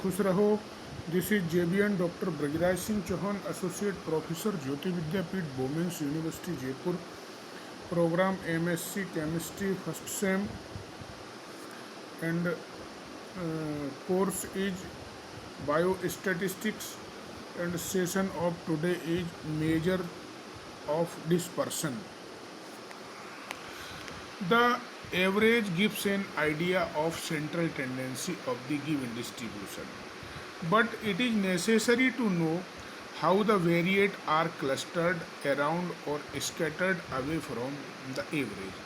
खुश रहो। This is JBN doctor Brajraj Singh Chauhan, associate professor, Jyoti Vidyapeeth, women's university Jaipur. Programme MSc chemistry first sem and course is biostatistics and session of today is measure of dispersion. The average gives an idea of central tendency of the given distribution, but it is necessary to know how the variate are clustered around or scattered away from the average.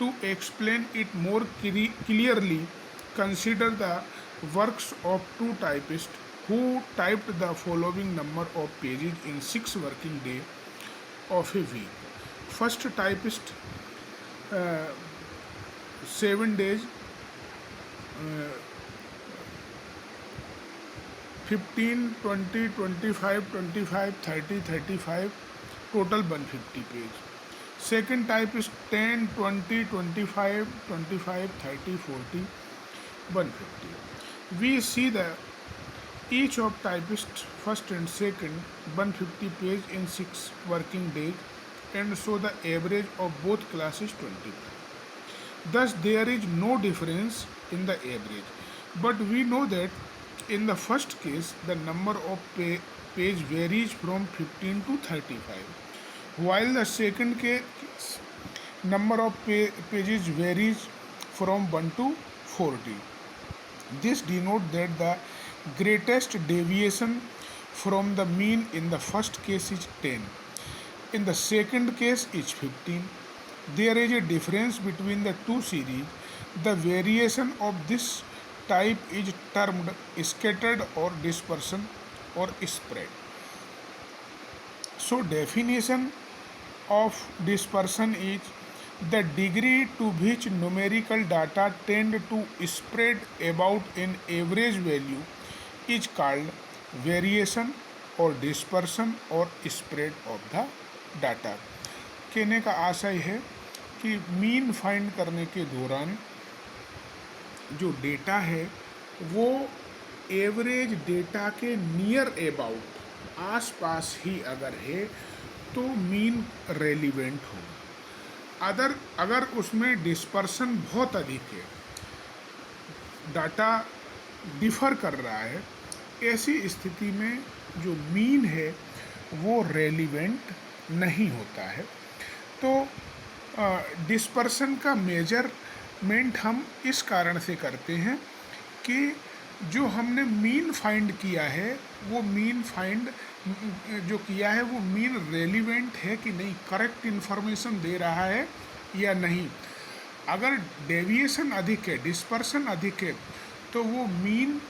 To explain it more clearly, consider the works of two typists who typed the following number of pages in 6 working days of a week. First typist 7 days, 15, 20, 25, 25, 30, 35, total 150 page. Second typist 10, 20, 25, 25, 30, 40, 150. We see the each of typists first and second 150 page in 6 working days, and so the average of both classes 20. Thus there is no difference in the average, but we know that in the first case the number of page varies from 15 to 35, while the second case number of pages varies from 1 to 40. This denotes that the greatest deviation from the mean in the first case is 10. In the second case is 15. There is a difference between the two series. The variation of this type is termed scattered or dispersion or spread. So definition of dispersion is the degree to which numerical data tend to spread about an average value is called variation or dispersion or spread of the data. कहने का आशय है कि mean find करने के दौरान जो data है वो एवरेज डेटा के नियर अबाउट आसपास ही अगर है तो मीन रेलिवेंट होगा। अगर उसमें डिस्पर्सन बहुत अधिक है, डाटा डिफर कर रहा है, ऐसी स्थिति में जो मीन है वो रेलिवेंट नहीं होता है। तो डिस्पर्सन का मेजरमेंट हम इस कारण से करते हैं कि जो हमने मीन फाइंड किया है वो मीन फाइंड जो किया है वो मीन रेलिवेंट है कि नहीं, करेक्ट इन्फॉर्मेशन दे रहा है या नहीं। अगर डेविएशन अधिक है, डिस्पर्सन अधिक है, तो वो मीन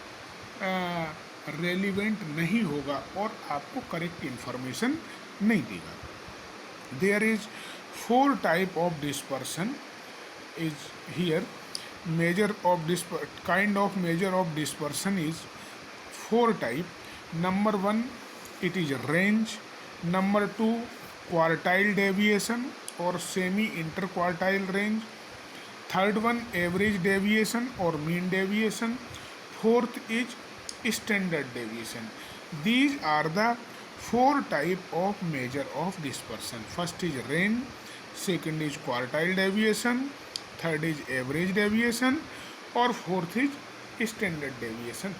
रेलिवेंट नहीं होगा और आपको करेक्ट इन्फॉर्मेशन नहीं देगा। There is 4 type of dispersion is here. measure of kind of measure of dispersion is 4 type. Number 1, it is range. Number 2, quartile deviation or semi interquartile range. Third one, average deviation or mean deviation. Fourth is standard deviation. These are the 4 type of measure of dispersion. First is range, second is quartile deviation, third is average deviation और fourth is standard deviation.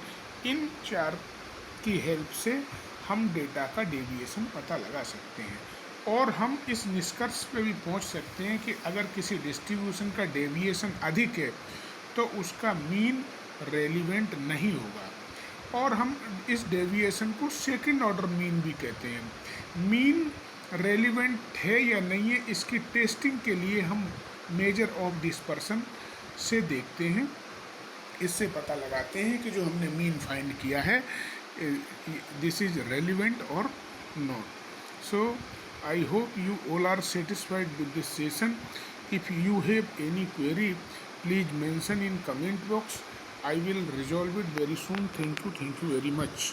इन 4 की help से हम data का deviation पता लगा सकते हैं और हम इस निष्कर्ष पे भी पहुंच सकते हैं कि अगर किसी डिस्ट्रीब्यूशन का डेविएशन अधिक है तो उसका मीन रेलिवेंट नहीं होगा, और हम इस डेविएशन को सेकंड ऑर्डर मीन भी कहते हैं। मीन रेलिवेंट है या नहीं है, इसकी टेस्टिंग के लिए हम मेजर ऑफ डिस्पर्सन से देखते हैं। इससे पता लगाते हैं कि जो हमने मीन फाइंड किया है दिस इज रेलिवेंट और not. So I hope you all are satisfied with this session. If you have any query please mention in comment box. I will resolve it very soon. Thank you very much.